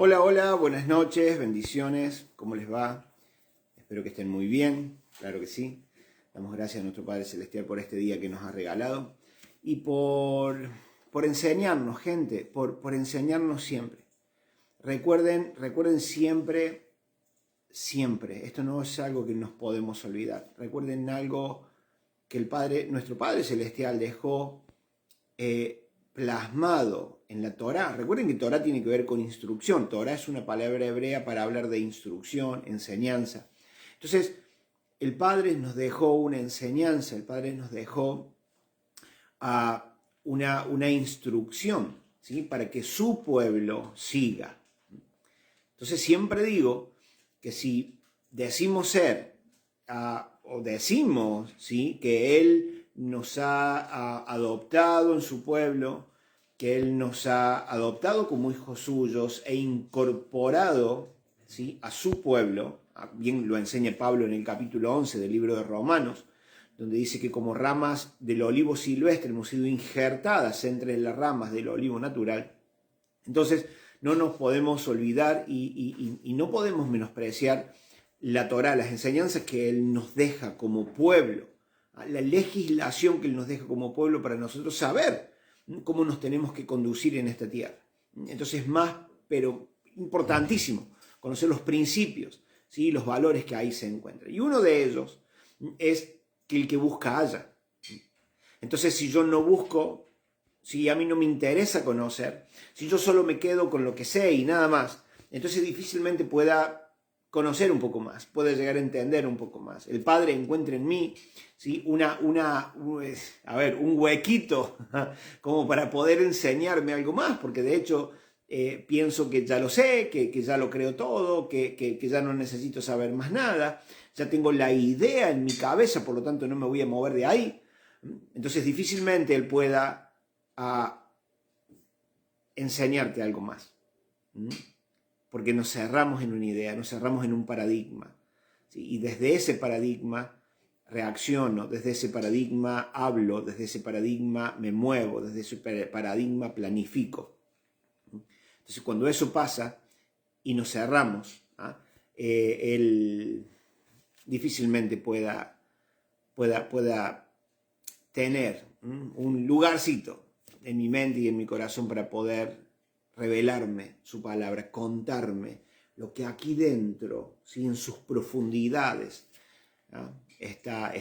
Hola, hola, buenas noches, bendiciones, ¿cómo les va? Espero que estén muy bien, claro que sí. Damos gracias a nuestro Padre Celestial por este día que nos ha regalado y por enseñarnos, gente, por enseñarnos siempre. Recuerden siempre, esto no es algo que nos podemos olvidar. Recuerden algo que nuestro Padre Celestial dejó plasmado en la Torá. Recuerden que Torá tiene que ver con instrucción. Torá es una palabra hebrea para hablar de instrucción, enseñanza. Entonces, el Padre nos dejó una enseñanza, el Padre nos dejó una instrucción, ¿sí? Para que su pueblo siga. Entonces, siempre digo que si decimos ser o decimos, ¿sí?, que Él nos ha adoptado en su pueblo, que Él nos ha adoptado como hijos suyos e incorporado, ¿sí?, a su pueblo, bien lo enseña Pablo en el capítulo 11 del libro de Romanos, donde dice que como ramas del olivo silvestre hemos sido injertadas entre las ramas del olivo natural. Entonces, no nos podemos olvidar y no podemos menospreciar la Torá, las enseñanzas que Él nos deja como pueblo, la legislación que Él nos deja como pueblo para nosotros saber cómo nos tenemos que conducir en esta tierra. Entonces, más, pero importantísimo, conocer los principios, ¿sí?, los valores que ahí se encuentran. Y uno de ellos es que el que busca halla. Entonces, si yo no busco, si a mí no me interesa conocer, si yo solo me quedo con lo que sé y nada más, entonces difícilmente pueda conocer un poco más, pueda llegar a entender un poco más. El Padre encuentra en mí, ¿sí?, un huequito como para poder enseñarme algo más, porque de hecho pienso que ya lo sé, que ya lo creo todo, que ya no necesito saber más nada, ya tengo la idea en mi cabeza, por lo tanto no me voy a mover de ahí. Entonces difícilmente Él pueda enseñarte algo más, porque nos cerramos en una idea, nos cerramos en un paradigma, ¿sí? Y desde ese paradigma reacciono, desde ese paradigma hablo, desde ese paradigma me muevo, desde ese paradigma planifico. Entonces cuando eso pasa y nos cerramos, Él difícilmente pueda tener un lugarcito en mi mente y en mi corazón para poder revelarme su palabra, contarme lo que aquí dentro, ¿sí?, en sus profundidades, está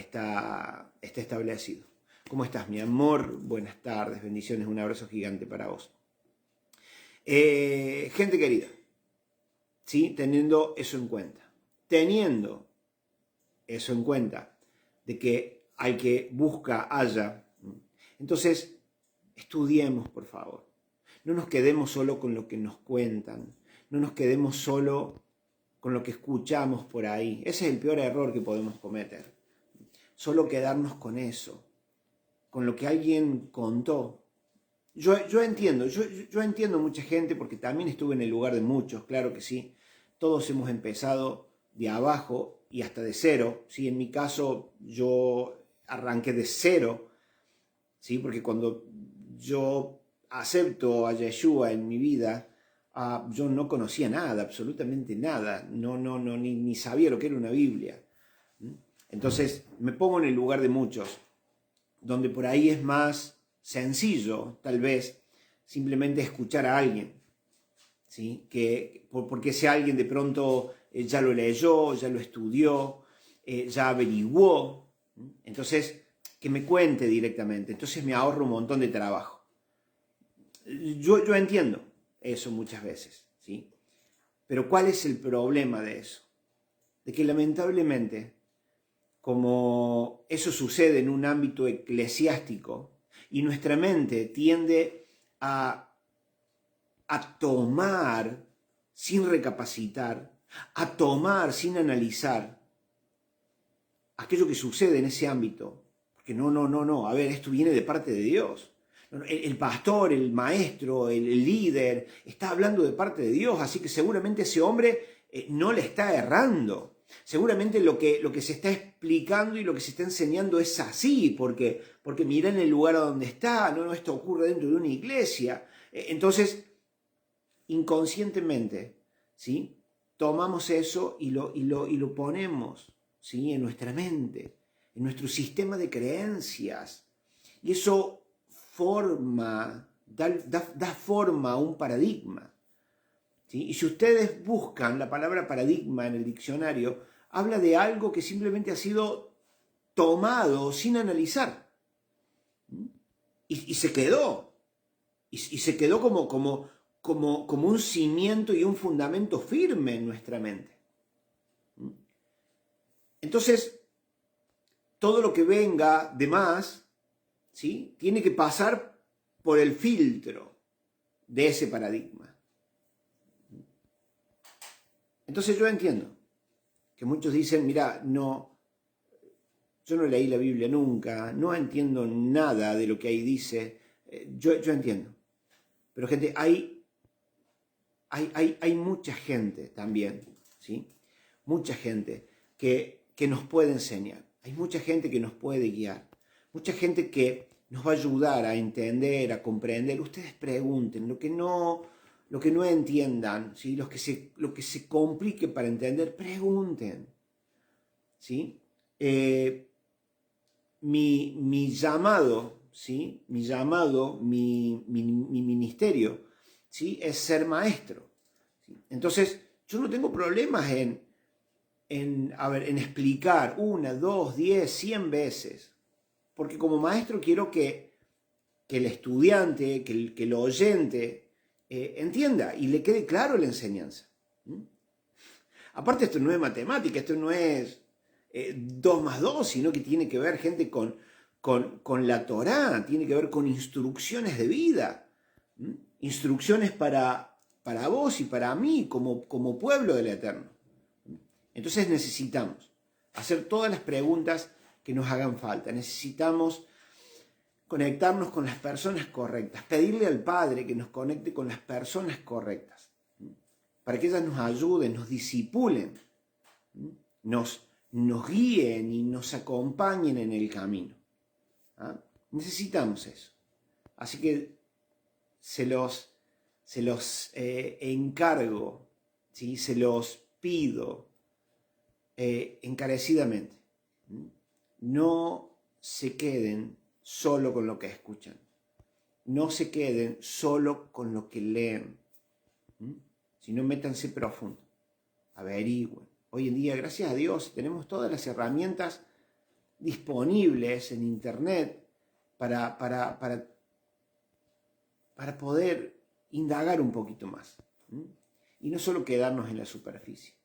establecido. ¿Cómo estás, mi amor? Buenas tardes, bendiciones, un abrazo gigante para vos. Gente querida, ¿sí?, teniendo eso en cuenta, de que al que busca halla, entonces estudiemos, por favor. No nos quedemos solo con lo que nos cuentan, no nos quedemos solo con lo que escuchamos por ahí. Ese es el peor error que podemos cometer. Solo quedarnos con eso, con lo que alguien contó. Yo entiendo mucha gente, porque también estuve en el lugar de muchos, claro que sí. Todos hemos empezado de abajo y hasta de cero, ¿sí? En mi caso, yo arranqué de cero, ¿sí? Porque cuando yo acepto a Yeshua en mi vida, yo no conocía nada, absolutamente nada, ni sabía lo que era una Biblia. Entonces me pongo en el lugar de muchos, donde por ahí es más sencillo, tal vez, simplemente escuchar a alguien, ¿sí? Porque ese alguien de pronto ya lo leyó, ya lo estudió, ya averiguó, entonces que me cuente directamente, entonces me ahorro un montón de trabajo. Yo entiendo eso muchas veces, ¿sí? Pero ¿cuál es el problema de eso? De que lamentablemente, como eso sucede en un ámbito eclesiástico, y nuestra mente tiende a tomar sin recapacitar, a tomar sin analizar aquello que sucede en ese ámbito, porque a ver, esto viene de parte de Dios. El pastor, el maestro, el líder está hablando de parte de Dios, así que seguramente ese hombre no le está errando. Seguramente lo que se está explicando y lo que se está enseñando es así, porque mira en el lugar a donde está, esto ocurre dentro de una iglesia. Entonces, inconscientemente, ¿sí? Tomamos eso y lo ponemos, ¿sí? En nuestra mente, en nuestro sistema de creencias. Y eso da forma a un paradigma, ¿sí? Y si ustedes buscan la palabra paradigma en el diccionario, habla de algo que simplemente ha sido tomado sin analizar. Y se quedó. Y se quedó como un cimiento y un fundamento firme en nuestra mente. Entonces, todo lo que venga de más, ¿sí? Tiene que pasar por el filtro de ese paradigma. Entonces yo entiendo que muchos dicen, mira, no, yo no leí la Biblia nunca, no entiendo nada de lo que ahí dice. Yo entiendo. Pero gente, hay mucha gente también, ¿sí? Mucha gente que nos puede enseñar. Hay mucha gente que nos puede guiar. Mucha gente que nos va a ayudar a entender, a comprender. Ustedes pregunten lo que no entiendan, ¿sí? Lo que se complique para entender, pregunten, ¿sí? Mi llamado, ¿sí? Mi ministerio, ¿sí? Es ser maestro, ¿sí? Entonces, yo no tengo problemas en explicar 1, 2, 10, 100 veces, porque como maestro quiero que el estudiante, que el oyente entienda y le quede claro la enseñanza. Aparte, esto no es matemática, esto no es 2 más 2, sino que tiene que ver, gente, con la Torá, tiene que ver con instrucciones de vida, instrucciones para vos y para mí como pueblo del Eterno. Entonces necesitamos hacer todas las preguntas que nos hagan falta, necesitamos conectarnos con las personas correctas, pedirle al Padre que nos conecte con las personas correctas, para que ellas nos ayuden, nos disipulen, nos guíen y nos acompañen en el camino. ¿Ah? Necesitamos eso. Así que se los encargo, ¿sí? Se los pido encarecidamente. No se queden solo con lo que escuchan. No se queden solo con lo que leen. Sino métanse profundo. Averigüen. Hoy en día, gracias a Dios, tenemos todas las herramientas disponibles en Internet para poder indagar un poquito más. Y no solo quedarnos en la superficie.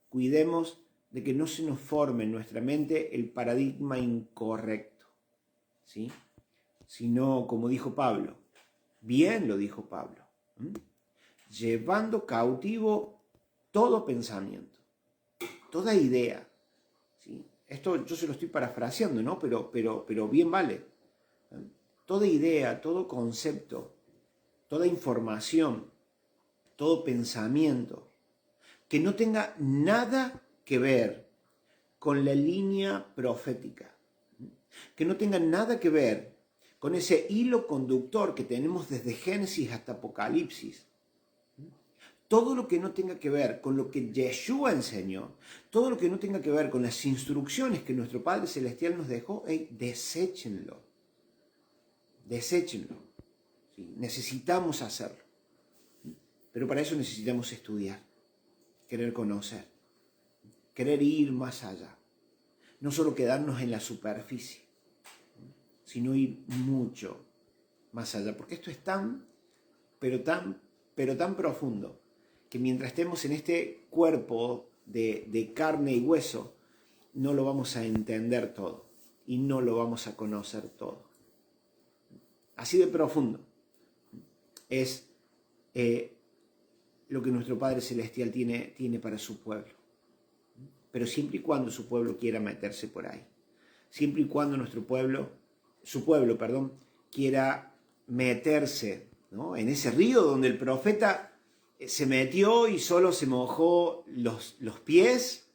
Cuidemos de que no se nos forme en nuestra mente el paradigma incorrecto, ¿sí? Sino, como dijo Pablo, bien lo dijo Pablo, llevando cautivo todo pensamiento, toda idea, ¿sí? Esto yo se lo estoy parafraseando, ¿no? Pero bien vale. Toda idea, todo concepto, toda información, todo pensamiento que no tenga nada que ver con la línea profética, que no tenga nada que ver con ese hilo conductor que tenemos desde Génesis hasta Apocalipsis. Todo lo que no tenga que ver con lo que Yeshua enseñó, todo lo que no tenga que ver con las instrucciones que nuestro Padre Celestial nos dejó, deséchenlo. Deséchenlo. ¿Sí? Necesitamos hacerlo. Pero para eso necesitamos estudiar, querer conocer, querer ir más allá. No solo quedarnos en la superficie, sino ir mucho más allá. Porque esto es tan profundo, que mientras estemos en este cuerpo de carne y hueso, no lo vamos a entender todo y no lo vamos a conocer todo. Así de profundo es lo que nuestro Padre Celestial tiene para su pueblo. Pero siempre y cuando su pueblo quiera meterse por ahí. Siempre y cuando su pueblo, quiera meterse, ¿no? En ese río donde el profeta se metió y solo se mojó los pies,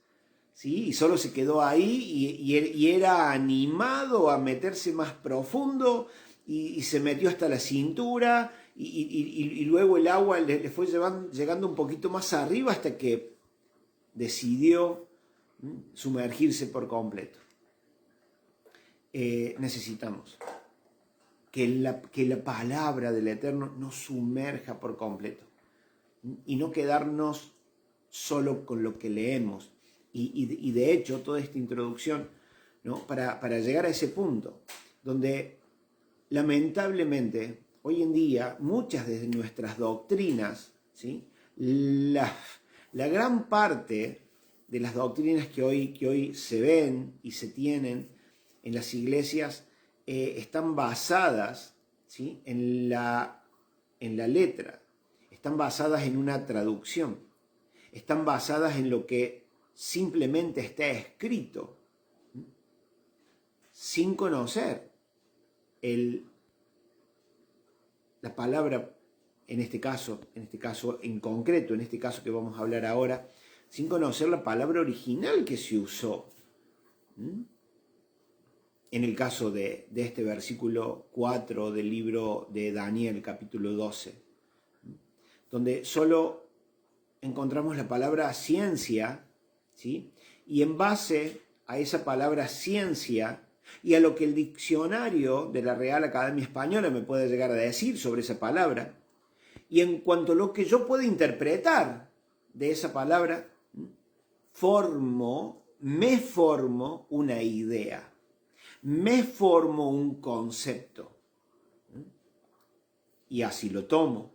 ¿sí? Y solo se quedó ahí y era animado a meterse más profundo y se metió hasta la cintura y luego el agua le fue llegando un poquito más arriba hasta que decidió sumergirse por completo. Necesitamos que la palabra del Eterno nos sumerja por completo y no quedarnos solo con lo que leemos. Y de hecho, toda esta introducción, ¿no? para llegar a ese punto, donde lamentablemente hoy en día muchas de nuestras doctrinas, ¿sí? la gran parte de las doctrinas que hoy se ven y se tienen en las iglesias están basadas, ¿sí? en la letra, están basadas en una traducción, están basadas en lo que simplemente está escrito, sin conocer la palabra, en este caso en concreto, en este caso que vamos a hablar ahora, sin conocer la palabra original que se usó. En el caso de este versículo 4 del libro de Daniel, capítulo 12, donde solo encontramos la palabra ciencia, ¿sí? Y en base a esa palabra ciencia y a lo que el diccionario de la Real Academia Española me puede llegar a decir sobre esa palabra, y en cuanto a lo que yo puedo interpretar de esa palabra, me formo una idea, me formo un concepto, y así lo tomo,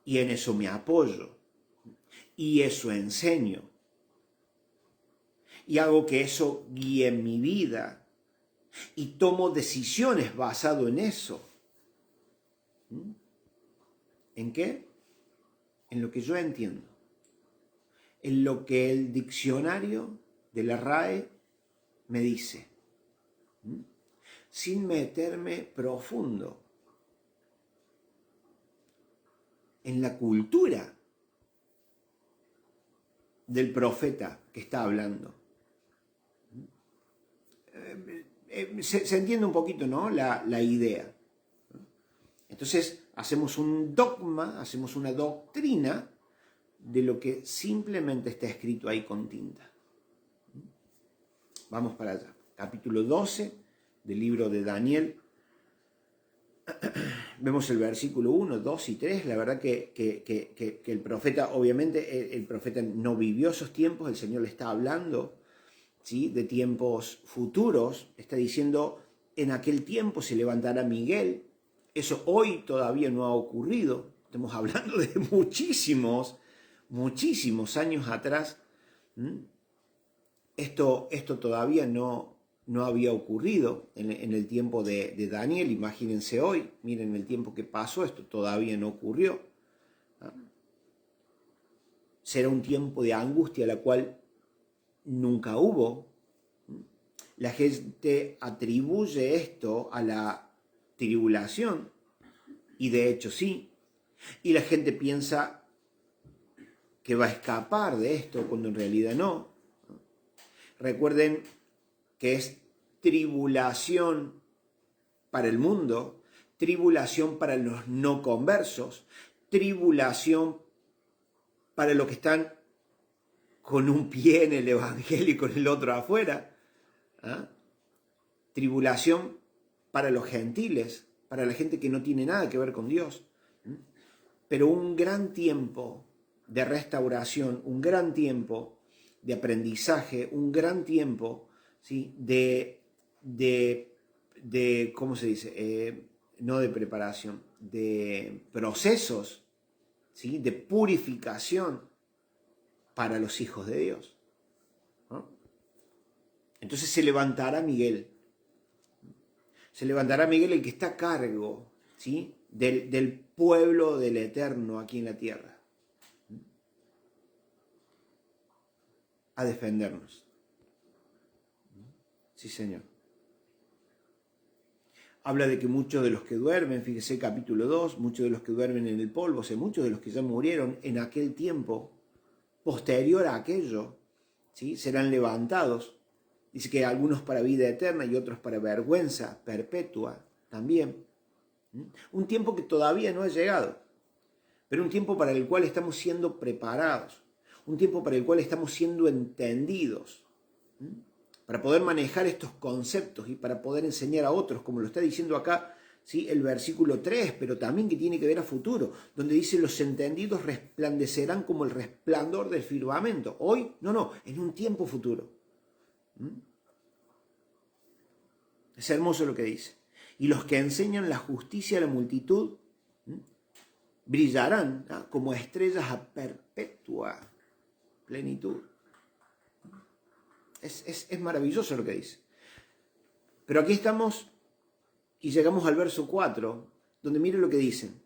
y en eso me apoyo, y eso enseño, y hago que eso guíe mi vida, y tomo decisiones basado en eso. ¿En qué? En lo que yo entiendo, en lo que el diccionario de la RAE me dice, sin meterme profundo en la cultura del profeta que está hablando. Se entiende un poquito, ¿no? la idea. Entonces hacemos un dogma, hacemos una doctrina de lo que simplemente está escrito ahí con tinta. Vamos para allá. Capítulo 12 del libro de Daniel. Vemos el versículo 1, 2 y 3. La verdad que el profeta, obviamente, el profeta no vivió esos tiempos. El Señor le está hablando, ¿sí? De tiempos futuros. Está diciendo, en aquel tiempo se levantará Miguel. Eso hoy todavía no ha ocurrido. Estamos hablando de muchísimos años atrás. Esto todavía no había ocurrido en el tiempo de Daniel. Imagínense hoy, miren el tiempo que pasó, esto todavía no ocurrió. Será un tiempo de angustia la cual nunca hubo. La gente atribuye esto a la tribulación, y de hecho sí, y la gente piensa que va a escapar de esto cuando en realidad no. Recuerden que es tribulación para el mundo, tribulación para los no conversos, tribulación para los que están con un pie en el evangelio y con el otro afuera, tribulación para los gentiles, para la gente que no tiene nada que ver con Dios. Pero un gran tiempo de restauración, un gran tiempo de aprendizaje, un gran tiempo, ¿sí? de ¿cómo se dice? No de preparación, de procesos, ¿sí? De purificación para los hijos de Dios, ¿no? Entonces se levantará Miguel. Se levantará Miguel, el que está a cargo, ¿sí? del pueblo del Eterno aquí en la tierra, a defendernos. Sí, Señor. Habla de que muchos de los que duermen, fíjese capítulo 2, muchos de los que duermen en el polvo, o sea, muchos de los que ya murieron en aquel tiempo, posterior a aquello, ¿sí? Serán levantados. Dice que algunos para vida eterna y otros para vergüenza perpetua también. Un tiempo que todavía no ha llegado, pero un tiempo para el cual estamos siendo preparados, un tiempo para el cual estamos siendo entendidos, para poder manejar estos conceptos y para poder enseñar a otros, como lo está diciendo acá, ¿sí?, el versículo 3, pero también que tiene que ver a futuro, donde dice: los entendidos resplandecerán como el resplandor del firmamento. Hoy, no, en un tiempo futuro. Es hermoso lo que dice. Y los que enseñan la justicia a la multitud brillarán, ¿no?, como estrellas a perpetua plenitud. Es maravilloso lo que dice. Pero aquí estamos y llegamos al verso 4, donde mire lo que dicen.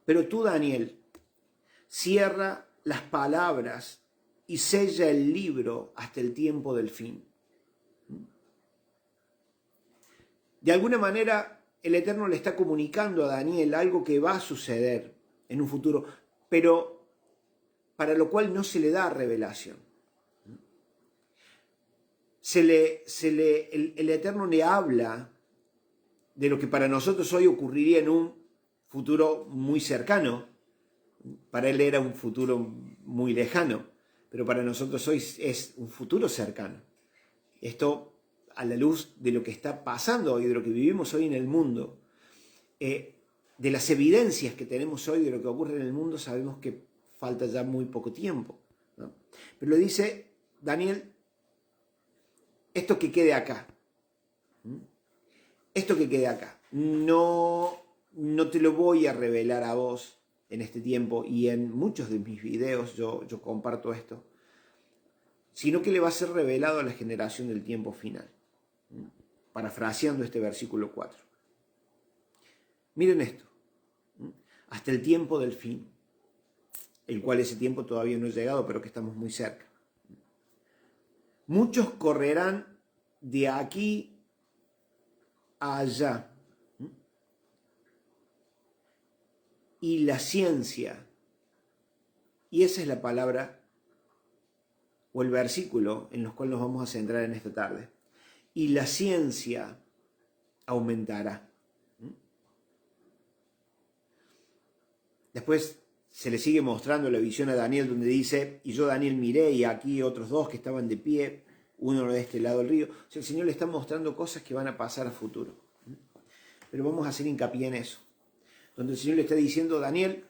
Pero tú, Daniel, cierra las palabras y sella el libro hasta el tiempo del fin. De alguna manera, el Eterno le está comunicando a Daniel algo que va a suceder en un futuro, pero para lo cual no se le da revelación. El Eterno le habla de lo que para nosotros hoy ocurriría en un futuro muy cercano. Para él era un futuro muy lejano, pero para nosotros hoy es un futuro cercano. Esto, a la luz de lo que está pasando hoy, de lo que vivimos hoy en el mundo, de las evidencias que tenemos hoy de lo que ocurre en el mundo, sabemos que falta ya muy poco tiempo, ¿no? Pero lo dice Daniel: esto que quede acá, esto que quede acá, no te lo voy a revelar a vos en este tiempo, y en muchos de mis videos yo comparto esto, sino que le va a ser revelado a la generación del tiempo final. Parafraseando este versículo 4. Miren esto: hasta el tiempo del fin, el cual ese tiempo todavía no ha llegado, pero que estamos muy cerca. Muchos correrán de aquí a allá, y la ciencia, y esa es la palabra o el versículo en los cuales nos vamos a centrar en esta tarde, y la ciencia aumentará. Después se le sigue mostrando la visión a Daniel, donde dice: y yo, Daniel, miré, y aquí otros dos que estaban de pie, uno de este lado del río. O sea, el Señor le está mostrando cosas que van a pasar a futuro. Pero vamos a hacer hincapié en eso, donde el Señor le está diciendo: Daniel,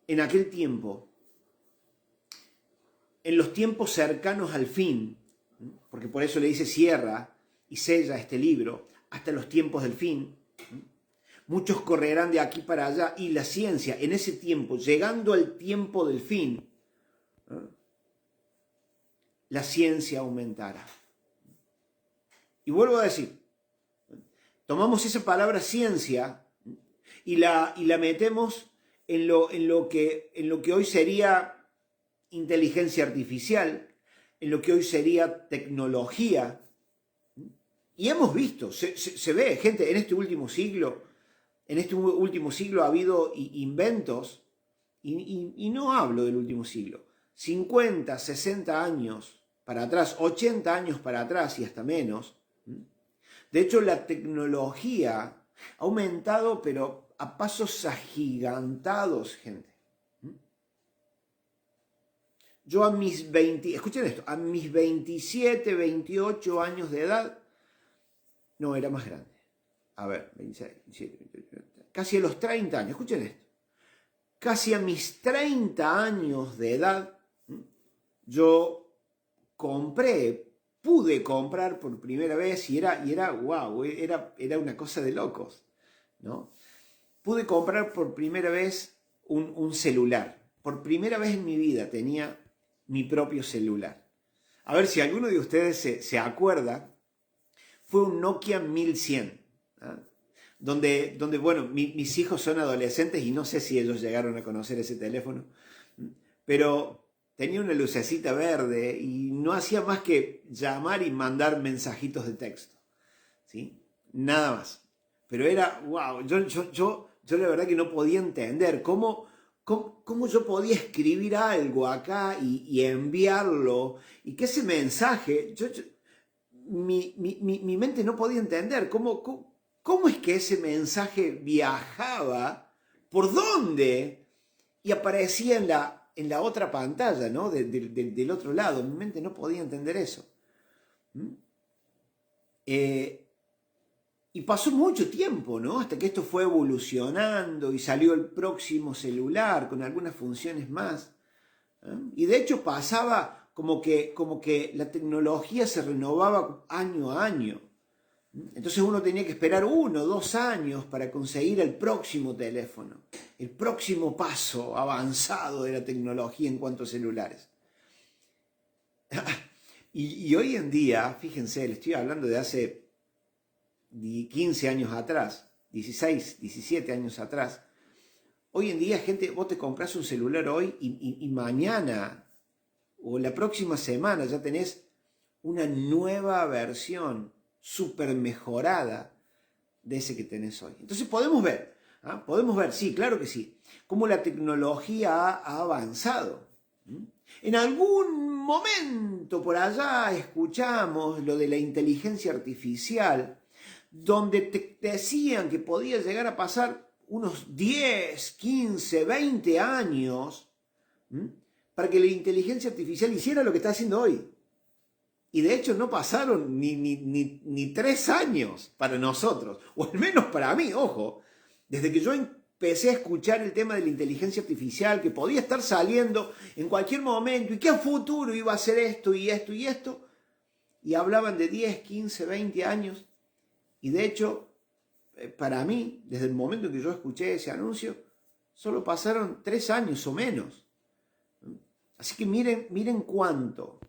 en aquel tiempo, en los tiempos cercanos al fin, porque por eso le dice: cierra y sella este libro hasta los tiempos del fin, muchos correrán de aquí para allá, y la ciencia, en ese tiempo, llegando al tiempo del fin, la ciencia aumentará. Y vuelvo a decir, tomamos esa palabra ciencia y la metemos en lo que hoy sería inteligencia artificial, en lo que hoy sería tecnología. Y hemos visto, se ve, gente, en este último siglo ha habido inventos, y no hablo del último siglo, 50, 60 años para atrás, 80 años para atrás y hasta menos. De hecho, la tecnología ha aumentado, pero a pasos agigantados, gente. Yo escuchen esto, a mis 27, 28 años de edad, no, era más grande. A ver, 26, 27, 28, casi a los 30 años, escuchen esto. Casi a mis 30 años de edad, yo pude comprar por primera vez, y era wow, era una cosa de locos, ¿no? Pude comprar por primera vez un celular. Por primera vez en mi vida tenía mi propio celular. A ver si alguno de ustedes se acuerda, fue un Nokia 1100, ¿no? Donde bueno, mis hijos son adolescentes y no sé si ellos llegaron a conocer ese teléfono, pero tenía una lucecita verde y no hacía más que llamar y mandar mensajitos de texto, ¿sí? Nada más. Pero era, wow, yo la verdad que no podía entender cómo yo podía escribir algo acá y enviarlo, y que ese mensaje, mi mente no podía entender cómo ¿Cómo es que ese mensaje viajaba? ¿Por dónde? Y aparecía en la otra pantalla, ¿no? Del otro lado. Mi mente no podía entender eso. Y pasó mucho tiempo, ¿no? Hasta que esto fue evolucionando y salió el próximo celular con algunas funciones más. Y de hecho pasaba como que la tecnología se renovaba año a año. Entonces uno tenía que esperar 1 o 2 años para conseguir el próximo teléfono, el próximo paso avanzado de la tecnología en cuanto a celulares. Y hoy en día, fíjense, le estoy hablando de hace 15 años atrás, 16, 17 años atrás. Hoy en día, gente, vos te compras un celular hoy y mañana o la próxima semana ya tenés una nueva versión súper mejorada de ese que tenés hoy. Entonces podemos ver, sí, claro que sí, cómo la tecnología ha avanzado. En algún momento por allá escuchamos lo de la inteligencia artificial, donde te decían que podía llegar a pasar unos 10, 15, 20 años para que la inteligencia artificial hiciera lo que está haciendo hoy. Y de hecho no pasaron ni 3 años para nosotros, o al menos para mí, ojo, desde que yo empecé a escuchar el tema de la inteligencia artificial, que podía estar saliendo en cualquier momento, y que a futuro iba a hacer esto y esto y esto, y hablaban de 10, 15, 20 años, y de hecho, para mí, desde el momento en que yo escuché ese anuncio, solo pasaron 3 años o menos. Así que miren cuánto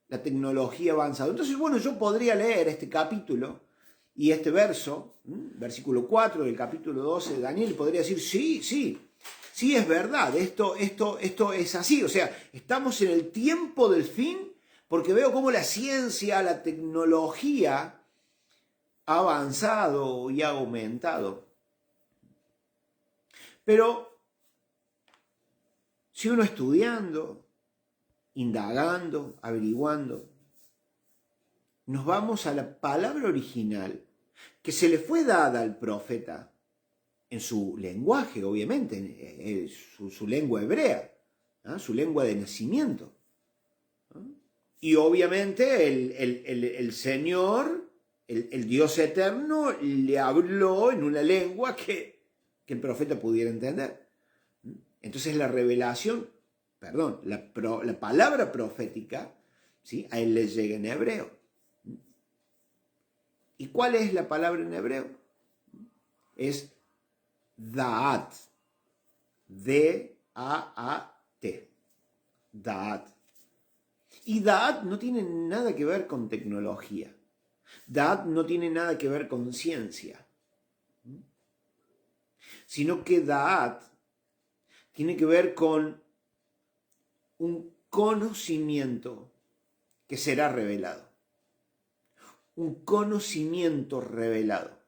la tecnología ha avanzado. Entonces, bueno, yo podría leer este capítulo y este verso, versículo 4 del capítulo 12 de Daniel, y podría decir, sí, es verdad, esto es así. O sea, estamos en el tiempo del fin, porque veo cómo la ciencia, la tecnología ha avanzado y ha aumentado. Pero si uno estudiando, indagando, averiguando, nos vamos a la palabra original que se le fue dada al profeta en su lenguaje, obviamente, su lengua hebrea, su lengua de nacimiento. Y obviamente el Señor, el Dios eterno, le habló en una lengua que el profeta pudiera entender. Entonces la revelación, la palabra profética, ¿sí?, a él le llega en hebreo. ¿Y cuál es la palabra en hebreo? Es Da'at. D-A-A-T. Da'at. Y Da'at no tiene nada que ver con tecnología. Da'at no tiene nada que ver con ciencia. Sino que Da'at tiene que ver con un conocimiento que será revelado. Un conocimiento revelado.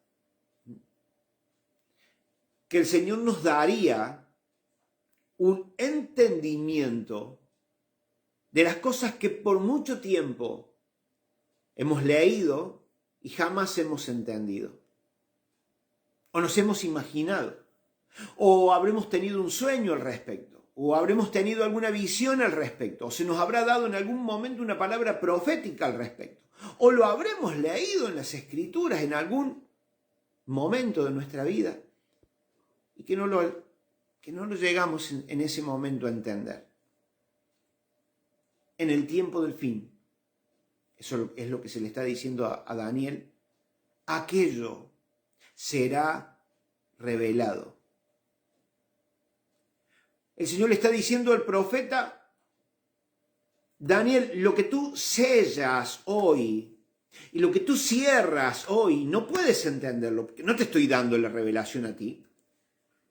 Que el Señor nos daría un entendimiento de las cosas que por mucho tiempo hemos leído y jamás hemos entendido. O nos hemos imaginado. O habremos tenido un sueño al respecto. O habremos tenido alguna visión al respecto. O se nos habrá dado en algún momento una palabra profética al respecto. O lo habremos leído en las Escrituras en algún momento de nuestra vida y que no lo llegamos en ese momento a entender. En el tiempo del fin, eso es lo que se le está diciendo a Daniel, aquello será revelado. El Señor le está diciendo al profeta, Daniel, lo que tú sellas hoy y lo que tú cierras hoy, no puedes entenderlo, porque no te estoy dando la revelación a ti.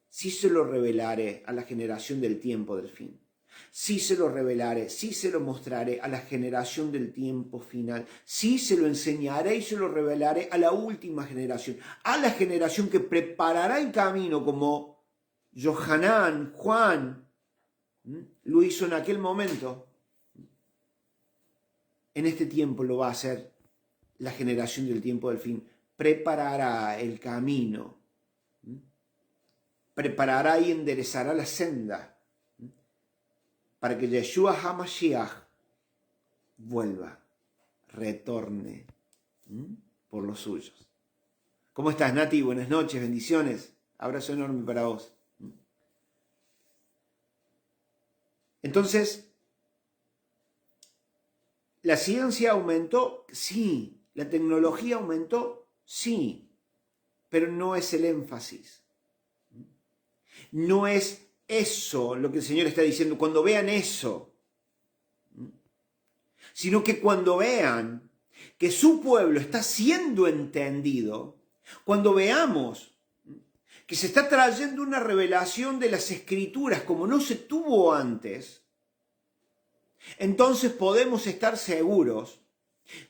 Sí se lo revelaré a la generación del tiempo del fin. Sí se lo revelaré, sí se lo mostraré a la generación del tiempo final. Sí se lo enseñaré y se lo revelaré a la última generación. A la generación que preparará el camino como Johanán, Juan, lo hizo en aquel momento. En este tiempo lo va a hacer la generación del tiempo del fin preparará el camino, preparará y enderezará la senda para que Yeshua HaMashiach vuelva, retorne por los suyos. ¿Cómo estás, Nati? Buenas noches, bendiciones. Abrazo enorme para vos. Entonces, ¿la ciencia aumentó? Sí. ¿La tecnología aumentó? Sí. Pero no es el énfasis. No es eso lo que el Señor está diciendo. Cuando vean eso, sino que cuando vean que su pueblo está siendo entendido, cuando veamos que se está trayendo una revelación de las Escrituras como no se tuvo antes, entonces podemos estar seguros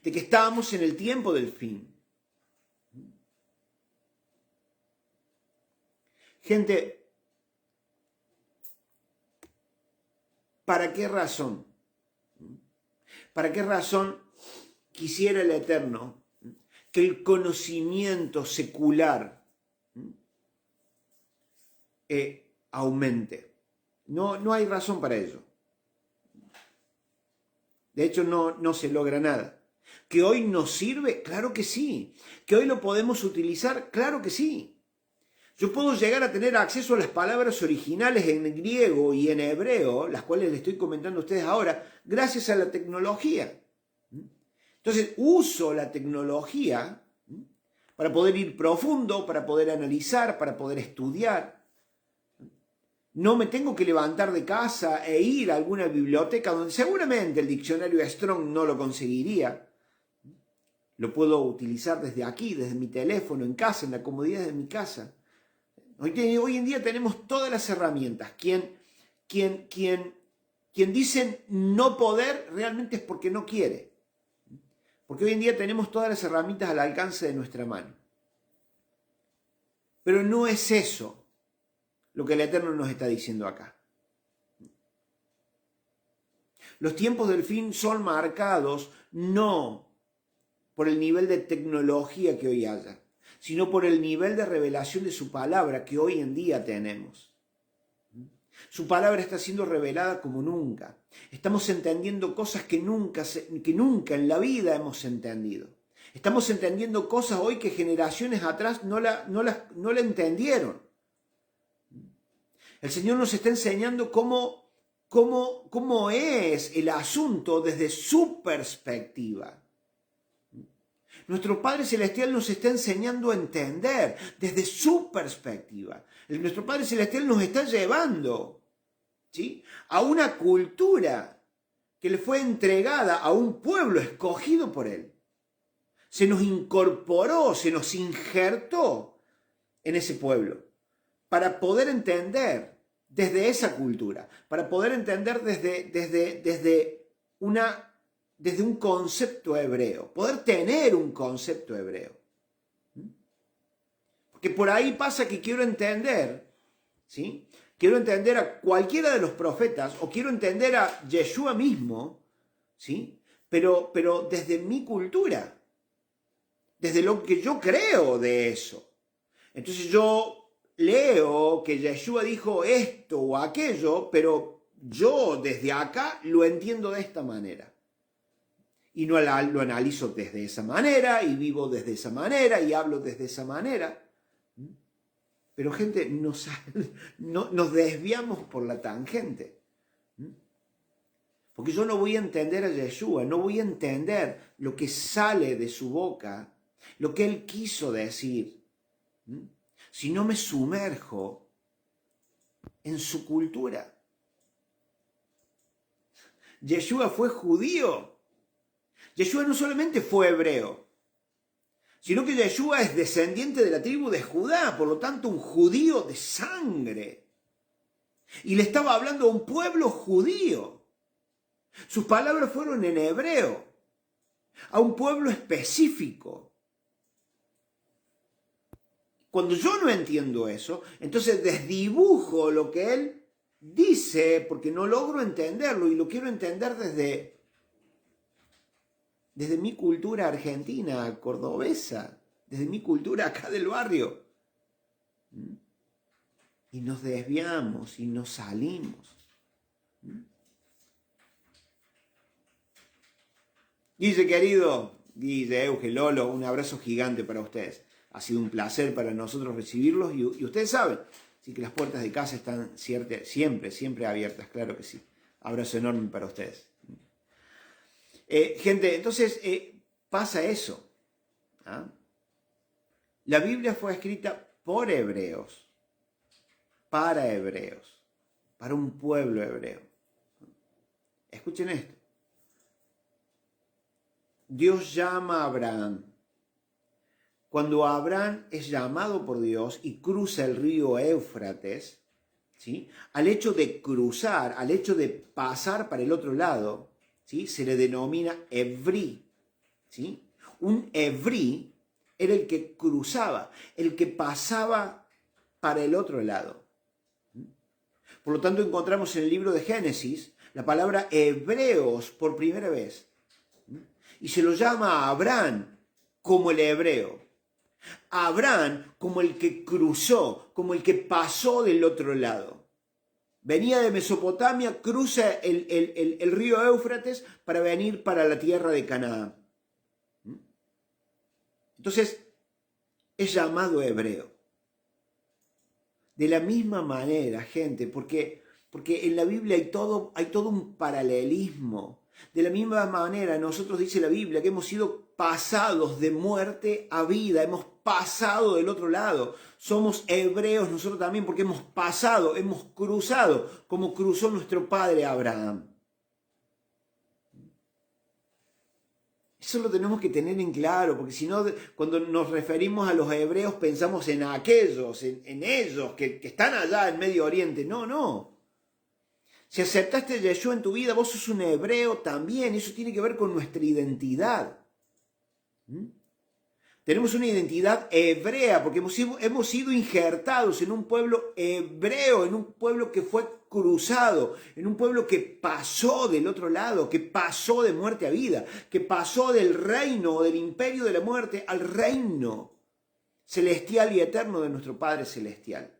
de que estamos en el tiempo del fin. Gente, ¿para qué razón? ¿Para qué razón quisiera el Eterno que el conocimiento secular aumente? No hay razón para ello. De hecho, no se logra nada. ¿Que hoy nos sirve? Claro que sí. ¿Que hoy lo podemos utilizar? Claro que sí. Yo puedo llegar a tener acceso a las palabras originales en griego y en hebreo, las cuales les estoy comentando a ustedes ahora, gracias a la tecnología. Entonces, uso la tecnología para poder ir profundo, para poder analizar, para poder estudiar. No me tengo que levantar de casa e ir a alguna biblioteca donde seguramente el diccionario Strong no lo conseguiría. Lo puedo utilizar desde aquí, desde mi teléfono, en casa, en la comodidad de mi casa. Hoy en día tenemos todas las herramientas. Quien dicen no poder realmente es porque no quiere. Porque hoy en día tenemos todas las herramientas al alcance de nuestra mano. Pero no es eso lo que el Eterno nos está diciendo acá. Los tiempos del fin son marcados no por el nivel de tecnología que hoy haya, sino por el nivel de revelación de su palabra que hoy en día tenemos. Su palabra está siendo revelada como nunca. Estamos entendiendo cosas que nunca en la vida hemos entendido. Estamos entendiendo cosas hoy que generaciones atrás no la entendieron. El Señor nos está enseñando cómo es el asunto desde su perspectiva. Nuestro Padre Celestial nos está enseñando a entender desde su perspectiva. Nuestro Padre Celestial nos está llevando, ¿sí?, a una cultura que le fue entregada a un pueblo escogido por Él. Se nos incorporó, se nos injertó en ese pueblo para poder entender desde esa cultura, para poder entender desde un concepto hebreo, poder tener un concepto hebreo. Porque por ahí pasa que quiero entender, ¿sí?, quiero entender a cualquiera de los profetas o quiero entender a Yeshua mismo, ¿sí?, pero desde mi cultura, desde lo que yo creo de eso. Entonces yo leo que Yeshua dijo esto o aquello, pero yo desde acá lo entiendo de esta manera. Y no lo analizo desde esa manera, y vivo desde esa manera, y hablo desde esa manera. Pero gente, nos desviamos por la tangente. Porque yo no voy a entender a Yeshua, no voy a entender lo que sale de su boca, lo que Él quiso decir, si no me sumerjo en su cultura. Yeshua fue judío. Yeshua no solamente fue hebreo, sino que Yeshua es descendiente de la tribu de Judá, por lo tanto un judío de sangre. Y le estaba hablando a un pueblo judío. Sus palabras fueron en hebreo, a un pueblo específico. Cuando yo no entiendo eso, entonces desdibujo lo que él dice porque no logro entenderlo y lo quiero entender desde mi cultura argentina, cordobesa. desde mi cultura acá del barrio. Y nos desviamos y nos salimos. Guille, querido, Guille, Euge, Lolo, un abrazo gigante para ustedes. Ha sido un placer para nosotros recibirlos y ustedes saben, sí que las puertas de casa están siempre abiertas, claro que sí. Abrazo enorme para ustedes. Gente, entonces pasa eso. ¿Ah? La Biblia fue escrita por hebreos, para hebreos, para un pueblo hebreo. Escuchen esto. Dios llama a Abraham. Cuando Abraham es llamado por Dios y cruza el río Éufrates, ¿sí? Al hecho de cruzar, al hecho de pasar para el otro lado, ¿sí? Se le denomina hebrí. ¿Sí? Un hebrí era el que cruzaba, el que pasaba para el otro lado. Por lo tanto, encontramos en el libro de Génesis la palabra hebreos por primera vez. Y se lo llama a Abraham como el hebreo. A Abraham como el que cruzó, como el que pasó del otro lado. Venía de Mesopotamia, cruza el río Éufrates para venir para la tierra de Canaán. Entonces, es llamado hebreo. De la misma manera, gente, porque en la Biblia hay todo un paralelismo. De la misma manera, nosotros dice la Biblia que hemos sido pasados de muerte a vida, hemos pasado del otro lado. Somos hebreos nosotros también porque hemos pasado, hemos cruzado, como cruzó nuestro padre Abraham. Eso lo tenemos que tener en claro, porque si no, cuando nos referimos a los hebreos pensamos en aquellos, en ellos que están allá en Medio Oriente. No. Si aceptaste a Yeshua en tu vida, vos sos un hebreo también. Eso tiene que ver con nuestra identidad. Tenemos una identidad hebrea porque hemos sido injertados en un pueblo hebreo, en un pueblo que fue cruzado, en un pueblo que pasó del otro lado, que pasó de muerte a vida, que pasó del reino o del imperio de la muerte al reino celestial y eterno de nuestro Padre Celestial.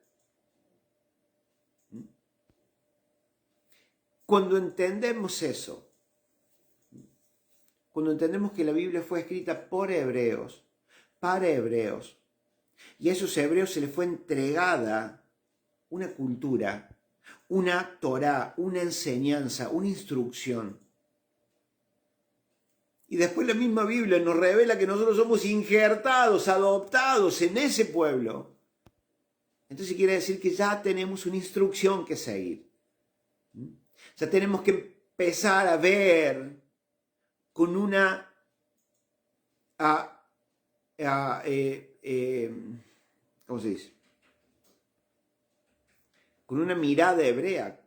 Cuando entendemos eso, cuando entendemos que la Biblia fue escrita por hebreos, para hebreos, y a esos hebreos se les fue entregada una cultura, una Torá, una enseñanza, una instrucción. Y después la misma Biblia nos revela que nosotros somos injertados, adoptados en ese pueblo. Entonces quiere decir que ya tenemos una instrucción que seguir. Ya tenemos que empezar a ver con una ¿cómo se dice? Con una mirada hebrea,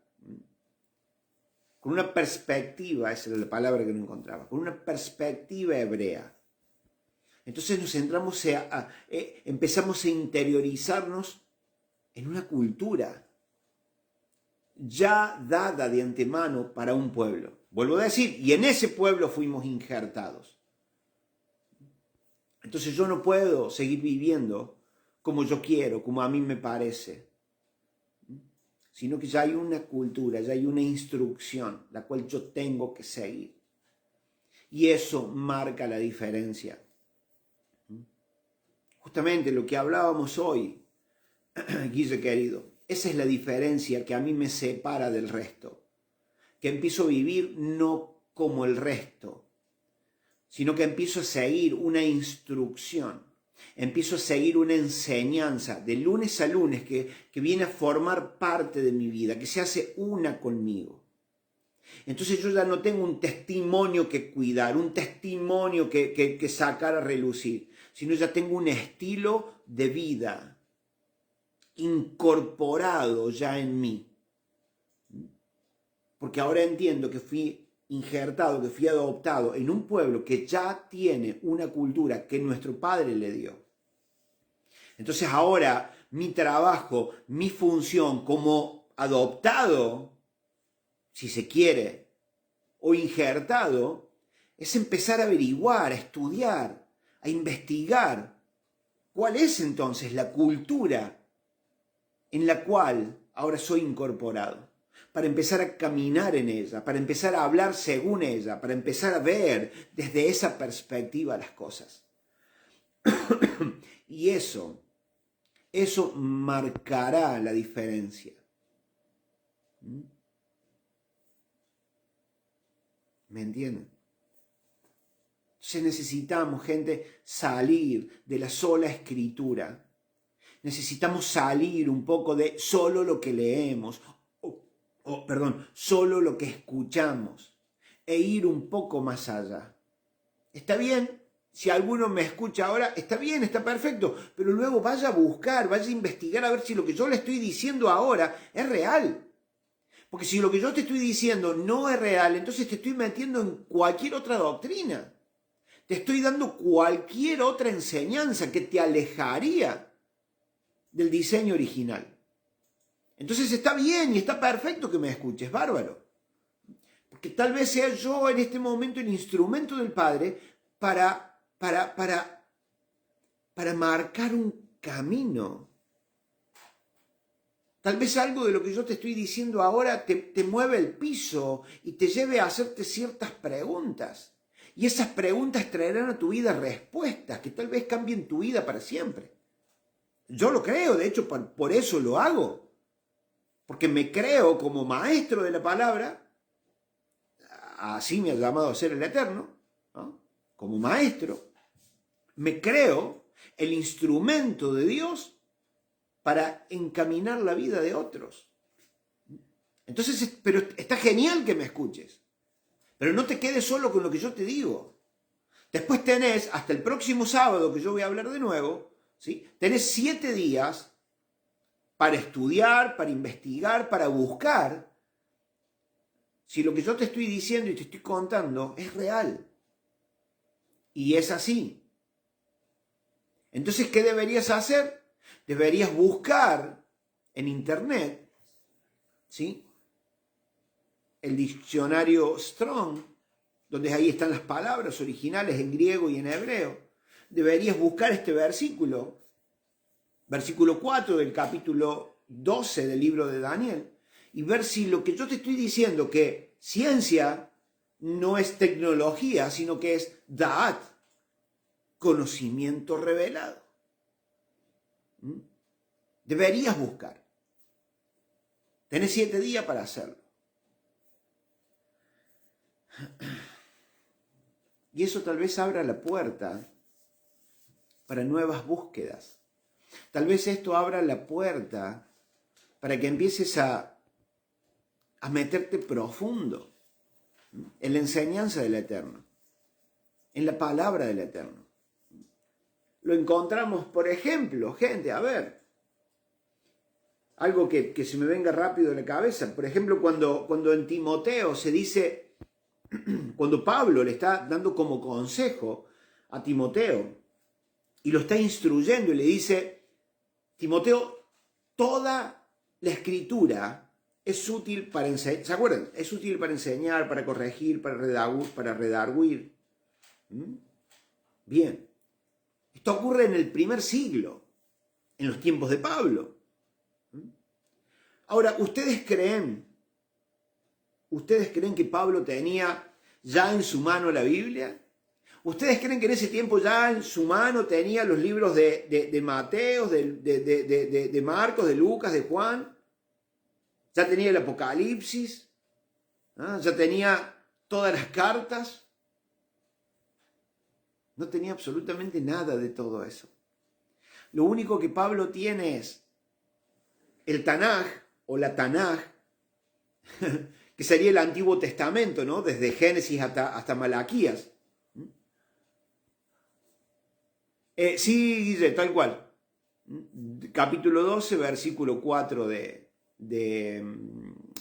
con una perspectiva, esa era la palabra que no encontraba, con una perspectiva hebrea. Entonces nos centramos empezamos a interiorizarnos en una cultura ya dada de antemano para un pueblo. Vuelvo a decir, y en ese pueblo fuimos injertados. Entonces yo no puedo seguir viviendo como yo quiero, como a mí me parece, sino que ya hay una cultura, ya hay una instrucción, la cual yo tengo que seguir. Y eso marca la diferencia. Justamente lo que hablábamos hoy, Guille querido, esa es la diferencia que a mí me separa del resto. Que empiezo a vivir no como el resto, sino que empiezo a seguir una instrucción, empiezo a seguir una enseñanza de lunes a lunes que viene a formar parte de mi vida, que se hace una conmigo. Entonces yo ya no tengo un testimonio que cuidar, un testimonio que sacar a relucir, sino ya tengo un estilo de vida incorporado ya en mí. Porque ahora entiendo que fui injertado, que fui adoptado en un pueblo que ya tiene una cultura que nuestro Padre le dio. Entonces ahora mi trabajo, mi función como adoptado, si se quiere, o injertado, es empezar a averiguar, a estudiar, a investigar ¿Cuál es entonces la cultura en la cual ahora soy incorporado? Para empezar a caminar en ella, para empezar a hablar según ella, para empezar a ver desde esa perspectiva las cosas. Y eso marcará la diferencia. ¿Me entienden? Entonces necesitamos, gente, salir de la sola escritura. Necesitamos salir un poco de solo lo que leemos, solo lo que escuchamos, e ir un poco más allá. ¿Está bien? Si alguno me escucha ahora, está bien, está perfecto, pero luego vaya a buscar, vaya a investigar a ver si lo que yo le estoy diciendo ahora es real. Porque si lo que yo te estoy diciendo no es real, entonces te estoy metiendo en cualquier otra doctrina. Te estoy dando cualquier otra enseñanza que te alejaría del diseño original. Entonces está bien y está perfecto que me escuches, bárbaro. Porque tal vez sea yo en este momento el instrumento del Padre para marcar un camino. Tal vez algo de lo que yo te estoy diciendo ahora te mueve el piso y te lleve a hacerte ciertas preguntas. Y esas preguntas traerán a tu vida respuestas que tal vez cambien tu vida para siempre. Yo lo creo, de hecho, por eso lo hago. Porque me creo como maestro de la palabra, así me ha llamado a ser el Eterno, ¿no? Como maestro, me creo el instrumento de Dios para encaminar la vida de otros. Entonces, pero está genial que me escuches. Pero no te quedes solo con lo que yo te digo. Después tenés, hasta el próximo sábado que yo voy a hablar de nuevo, ¿sí? Tenés 7 días para estudiar, para investigar, para buscar si lo que yo te estoy diciendo y te estoy contando es real. Y es así. Entonces, ¿qué deberías hacer? Deberías buscar en internet, ¿sí?, el diccionario Strong, donde ahí están las palabras originales en griego y en hebreo. Deberías buscar este versículo 4 del capítulo 12 del libro de Daniel, y ver si lo que yo te estoy diciendo, que ciencia no es tecnología, sino que es da'at, conocimiento revelado. Deberías buscar. Tenés 7 días para hacerlo. Y eso tal vez abra la puerta para nuevas búsquedas. Tal vez esto abra la puerta para que empieces a meterte profundo en la enseñanza del Eterno, en la palabra del Eterno. Lo encontramos, por ejemplo, gente, a ver, algo que se me venga rápido a la cabeza. Por ejemplo, cuando en Timoteo se dice, cuando Pablo le está dando como consejo a Timoteo y lo está instruyendo y le dice, Timoteo, toda la escritura es útil para enseñar, ¿se acuerdan? Es útil para enseñar, para corregir, para redarguir. Bien, esto ocurre en el primer siglo, en los tiempos de Pablo. Ahora, ¿ustedes creen que Pablo tenía ya en su mano la Biblia? ¿Ustedes creen que en ese tiempo ya en su mano tenía los libros de Mateo, de Marcos, de Lucas, de Juan? ¿Ya tenía el Apocalipsis? ¿Ah? ¿Ya tenía todas las cartas? No tenía absolutamente nada de todo eso. Lo único que Pablo tiene es el Tanaj o la Tanaj, que sería el Antiguo Testamento, ¿no? Desde Génesis hasta Malaquías. Sí, Guille, tal cual. Capítulo 12, versículo 4 de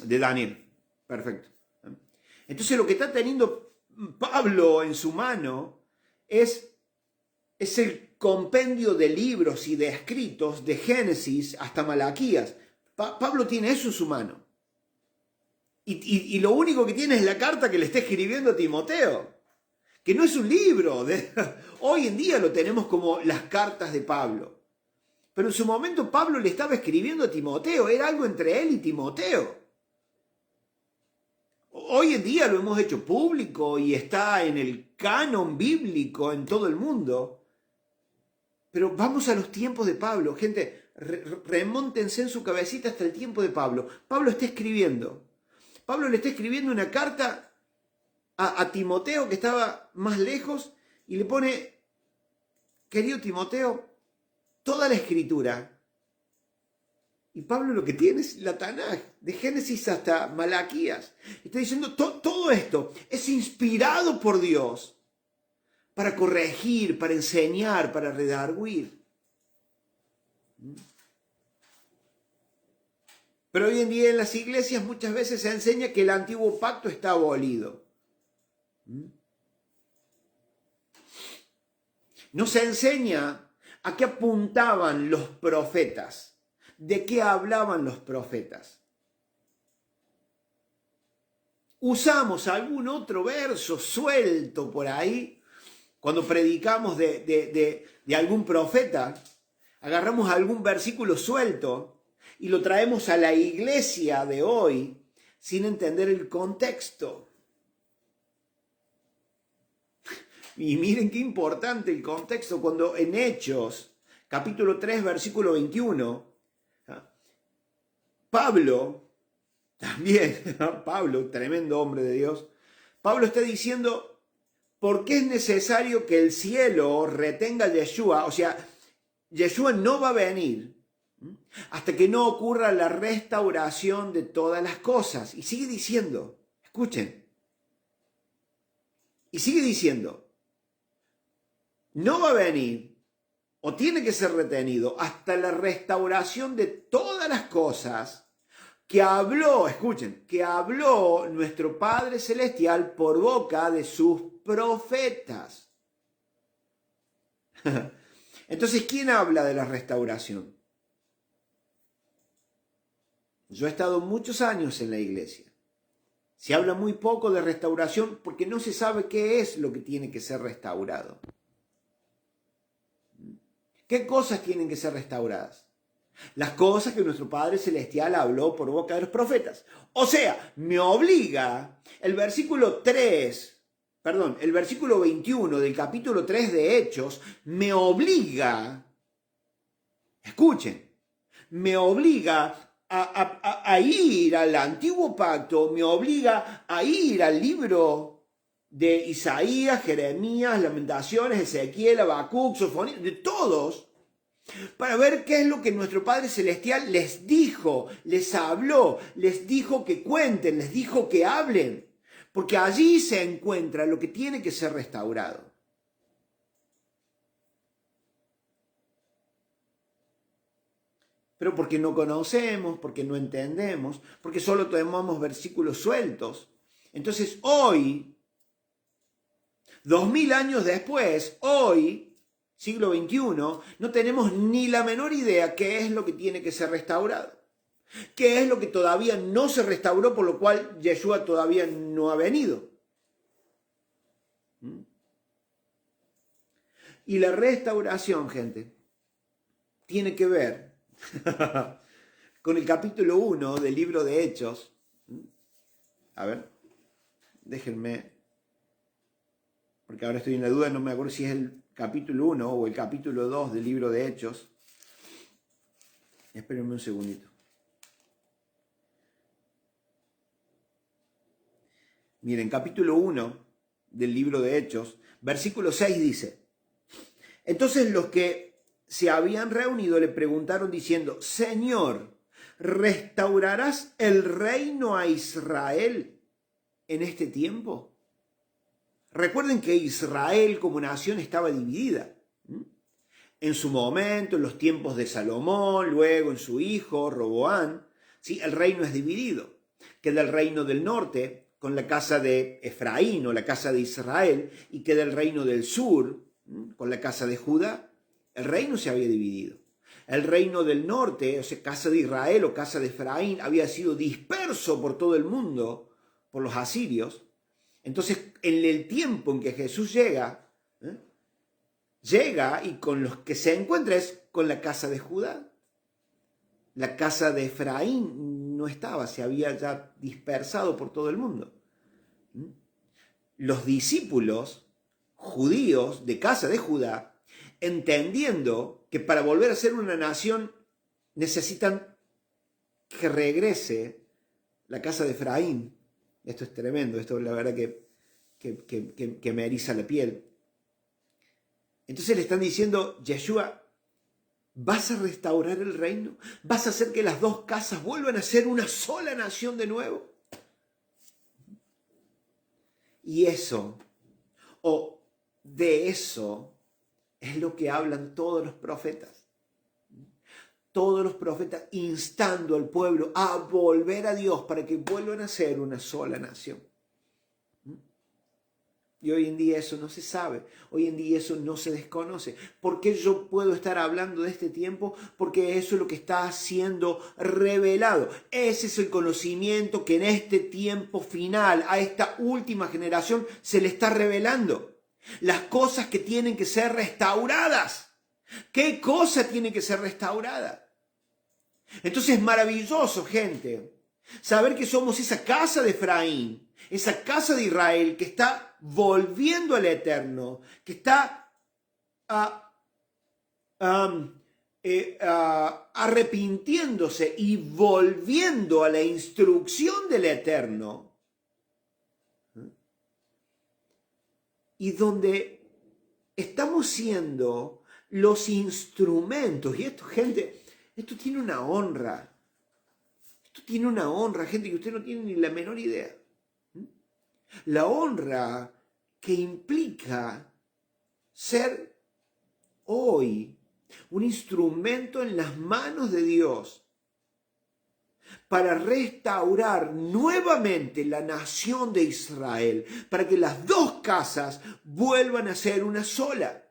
Daniel. Perfecto. Entonces lo que está teniendo Pablo en su mano es el compendio de libros y de escritos de Génesis hasta Malaquías. Pablo tiene eso en su mano. Y lo único que tiene es la carta que le está escribiendo a Timoteo, que no es un libro hoy en día lo tenemos como las cartas de Pablo. Pero en su momento Pablo le estaba escribiendo a Timoteo, era algo entre él y Timoteo. Hoy en día lo hemos hecho público y está en el canon bíblico en todo el mundo. Pero vamos a los tiempos de Pablo. Gente, remóntense en su cabecita hasta el tiempo de Pablo. Pablo está escribiendo. Pablo le está escribiendo una carta a Timoteo que estaba más lejos y le pone, querido Timoteo, toda la escritura. Y Pablo lo que tiene es la Tanaj, de Génesis hasta Malaquías. Está diciendo, todo esto es inspirado por Dios para corregir, para enseñar, para redarguir. Pero hoy en día en las iglesias muchas veces se enseña que el antiguo pacto está abolido. No se enseña a qué apuntaban los profetas. ¿De qué hablaban los profetas? Usamos algún otro verso suelto por ahí. Cuando predicamos de algún profeta, agarramos algún versículo suelto y lo traemos a la iglesia de hoy sin entender el contexto. Y miren qué importante el contexto cuando en Hechos, capítulo 3, versículo 21, Pablo, también, Pablo, tremendo hombre de Dios, Pablo está diciendo, ¿por qué es necesario que el cielo retenga a Yeshua? O sea, Yeshua no va a venir hasta que no ocurra la restauración de todas las cosas. Y sigue diciendo, escuchen, y sigue diciendo, no va a venir o tiene que ser retenido hasta la restauración de todas las cosas que habló, escuchen, que habló nuestro Padre Celestial por boca de sus profetas. Entonces, ¿quién habla de la restauración? Yo he estado muchos años en la iglesia. Se habla muy poco de restauración porque no se sabe qué es lo que tiene que ser restaurado. ¿Qué cosas tienen que ser restauradas? Las cosas que nuestro Padre Celestial habló por boca de los profetas. O sea, me obliga el versículo 21 del capítulo 3 de Hechos, me obliga, escuchen, me obliga a ir al antiguo pacto, me obliga a ir al libro de Isaías, Jeremías, Lamentaciones, Ezequiel, Habacuc, Sofonías, de todos, para ver qué es lo que nuestro Padre Celestial les dijo, les habló, les dijo que cuenten, les dijo que hablen, porque allí se encuentra lo que tiene que ser restaurado. Pero porque no conocemos, porque no entendemos, porque solo tomamos versículos sueltos. Entonces hoy, 2000 años después, hoy, siglo XXI, no tenemos ni la menor idea qué es lo que tiene que ser restaurado. ¿Qué es lo que todavía no se restauró, por lo cual Yeshua todavía no ha venido? Y la restauración, gente, tiene que ver con el capítulo 1 del libro de Hechos. A ver, déjenme, porque ahora estoy en la duda, no me acuerdo si es el capítulo 1 o el capítulo 2 del libro de Hechos. Espérenme un segundito. Miren, capítulo 1 del libro de Hechos, versículo 6 dice: entonces los que se habían reunido le preguntaron diciendo: Señor, ¿restaurarás el reino a Israel en este tiempo? Recuerden que Israel como nación estaba dividida. En su momento, en los tiempos de Salomón, luego en su hijo Roboán, ¿sí? El reino es dividido. Queda el reino del norte con la casa de Efraín o la casa de Israel, y queda el reino del sur con la casa de Judá. El reino se había dividido. El reino del norte, o sea, casa de Israel o casa de Efraín, había sido disperso por todo el mundo por los asirios. Entonces, en el tiempo en que Jesús llega, llega y con los que se encuentra es con la casa de Judá. La casa de Efraín no estaba, se había ya dispersado por todo el mundo. Los discípulos judíos de casa de Judá, entendiendo que para volver a ser una nación necesitan que regrese la casa de Efraín. Esto es tremendo, esto la verdad que me eriza la piel. Entonces le están diciendo, Yeshua, ¿vas a restaurar el reino? ¿Vas a hacer que las dos casas vuelvan a ser una sola nación de nuevo? Y eso, o de eso, es lo que hablan todos los profetas. Todos los profetas instando al pueblo a volver a Dios para que vuelvan a ser una sola nación. Y hoy en día eso no se sabe, hoy en día eso no se desconoce. ¿Por qué yo puedo estar hablando de este tiempo? Porque eso es lo que está siendo revelado. Ese es el conocimiento que en este tiempo final, a esta última generación, se le está revelando. Las cosas que tienen que ser restauradas. ¿Qué cosa tiene que ser restaurada? Entonces es maravilloso, gente, saber que somos esa casa de Efraín, esa casa de Israel que está volviendo al Eterno, que está arrepintiéndose y volviendo a la instrucción del Eterno, y donde estamos siendo los instrumentos. Y esto, gente, esto tiene una honra. Esto tiene una honra, gente, que usted no tiene ni la menor idea. La honra que implica ser hoy un instrumento en las manos de Dios para restaurar nuevamente la nación de Israel, para que las dos casas vuelvan a ser una sola.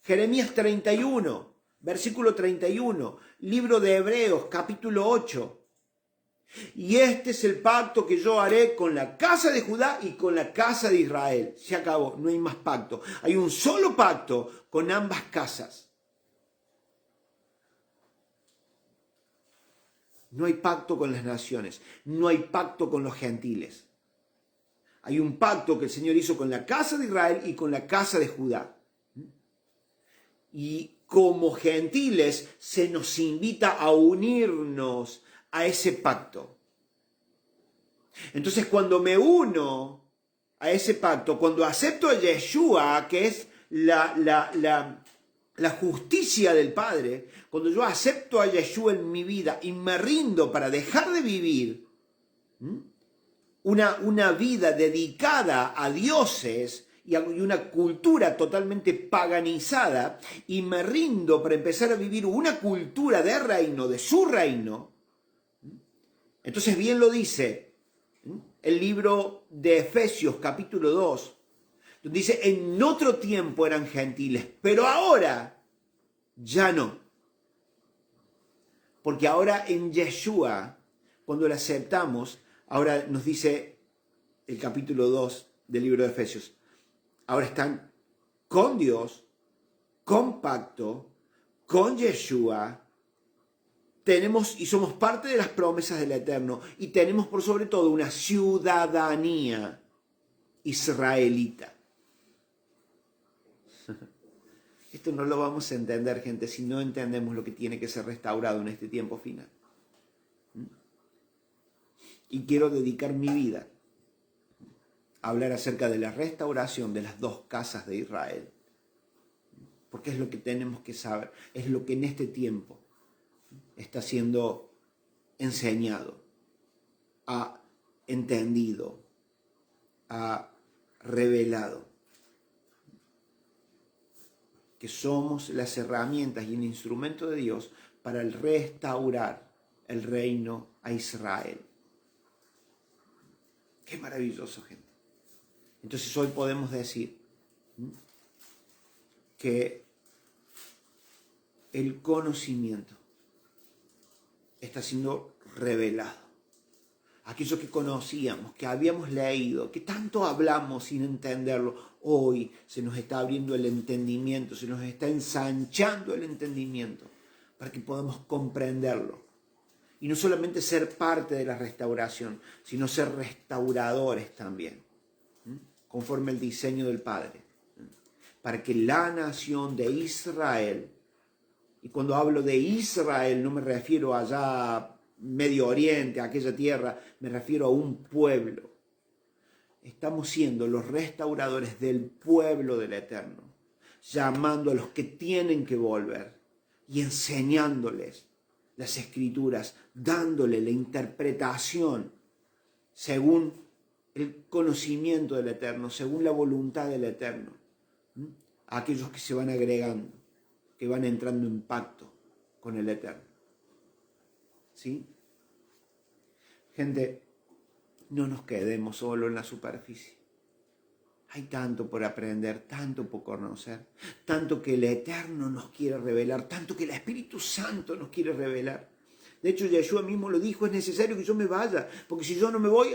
Jeremías 31, versículo 31, libro de Hebreos, capítulo 8. Y este es el pacto que yo haré con la casa de Judá y con la casa de Israel. Se acabó, no hay más pacto. Hay un solo pacto con ambas casas. No hay pacto con las naciones, no hay pacto con los gentiles. Hay un pacto que el Señor hizo con la casa de Israel y con la casa de Judá. Y como gentiles se nos invita a unirnos a ese pacto. Entonces, cuando me uno a ese pacto, cuando acepto a Yeshua, que es la justicia del Padre, cuando yo acepto a Yeshua en mi vida y me rindo para dejar de vivir una vida dedicada a dioses y una cultura totalmente paganizada, y me rindo para empezar a vivir una cultura de reino, de su reino, entonces bien lo dice el libro de Efesios capítulo 2, donde dice, en otro tiempo eran gentiles, pero ahora ya no. Porque ahora en Yeshua, cuando lo aceptamos, ahora nos dice el capítulo 2 del libro de Efesios, ahora están con Dios, con pacto, con Yeshua. Tenemos y somos parte de las promesas del Eterno y tenemos por sobre todo una ciudadanía israelita. Esto no lo vamos a entender, gente, si no entendemos lo que tiene que ser restaurado en este tiempo final. Y quiero dedicar mi vida a hablar acerca de la restauración de las dos casas de Israel. Porque es lo que tenemos que saber, es lo que en este tiempo está siendo enseñado, entendido, revelado. Que somos las herramientas y el instrumento de Dios para restaurar el reino a Israel. Qué maravilloso, gente. Entonces hoy podemos decir que el conocimiento está siendo revelado. aquello que conocíamos, que habíamos leído, que tanto hablamos sin entenderlo, hoy se nos está abriendo el entendimiento, se nos está ensanchando el entendimiento para que podamos comprenderlo. Y no solamente ser parte de la restauración, sino ser restauradores también, conforme al diseño del Padre, para que la nación de Israel, y cuando hablo de Israel no me refiero allá a Medio Oriente, a aquella tierra, me refiero a un pueblo. Estamos siendo los restauradores del pueblo del Eterno, llamando a los que tienen que volver y enseñándoles las Escrituras, dándole la interpretación según el conocimiento del Eterno, según la voluntad del Eterno, a aquellos que se van agregando, que van entrando en pacto con el Eterno. ¿Sí? Gente, no nos quedemos solo en la superficie. Hay tanto por aprender, tanto por conocer, tanto que el Eterno nos quiere revelar, tanto que el Espíritu Santo nos quiere revelar. De hecho, Yeshua mismo lo dijo, es necesario que yo me vaya, porque si yo no me voy,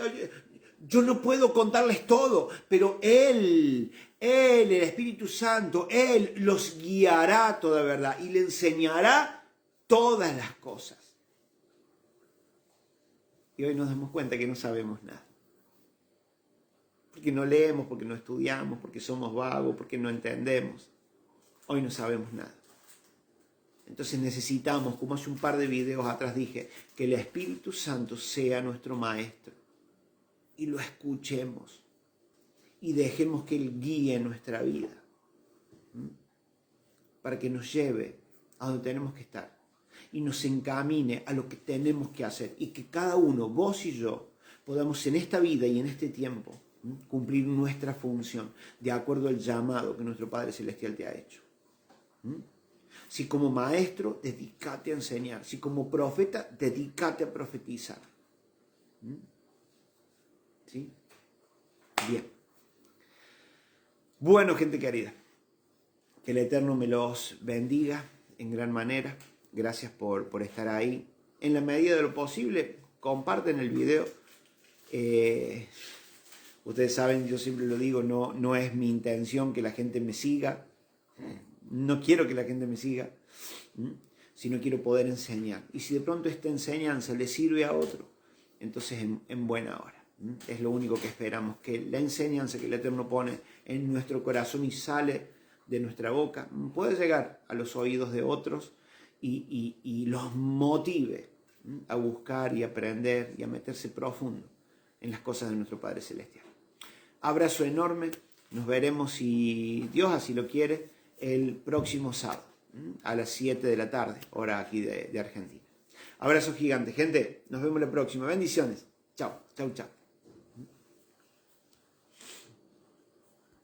yo no puedo contarles todo, pero Él, el Espíritu Santo, Él los guiará a toda verdad y le enseñará todas las cosas. Y hoy nos damos cuenta que no sabemos nada. Porque no leemos, porque no estudiamos, porque somos vagos, porque no entendemos. Hoy no sabemos nada. Entonces necesitamos, como hace un par de videos atrás dije, que el Espíritu Santo sea nuestro maestro. Y lo escuchemos. Y dejemos que Él guíe nuestra vida. Para que nos lleve a donde tenemos que estar. Y nos encamine a lo que tenemos que hacer. Y que cada uno, vos y yo, podamos en esta vida y en este tiempo cumplir nuestra función de acuerdo al llamado que nuestro Padre Celestial te ha hecho. Si como maestro, dedícate a enseñar. Si como profeta, dedícate a profetizar. ¿Sí? Bien. Bueno, gente querida, que el Eterno me los bendiga en gran manera. Gracias por estar ahí. En la medida de lo posible, comparten el video. Ustedes saben, yo siempre lo digo, no es mi intención que la gente me siga. No quiero que la gente me siga, sino quiero poder enseñar. Y si de pronto esta enseñanza le sirve a otro, entonces en buena hora. Es lo único que esperamos, que la enseñanza que el Eterno pone en nuestro corazón y sale de nuestra boca, pueda llegar a los oídos de otros y los motive a buscar y aprender y a meterse profundo en las cosas de nuestro Padre Celestial. Abrazo enorme, nos veremos, si Dios así lo quiere, el próximo sábado a las 7 de la tarde, hora aquí de Argentina. Abrazo gigante, gente, nos vemos la próxima, bendiciones, chao, chao, chao.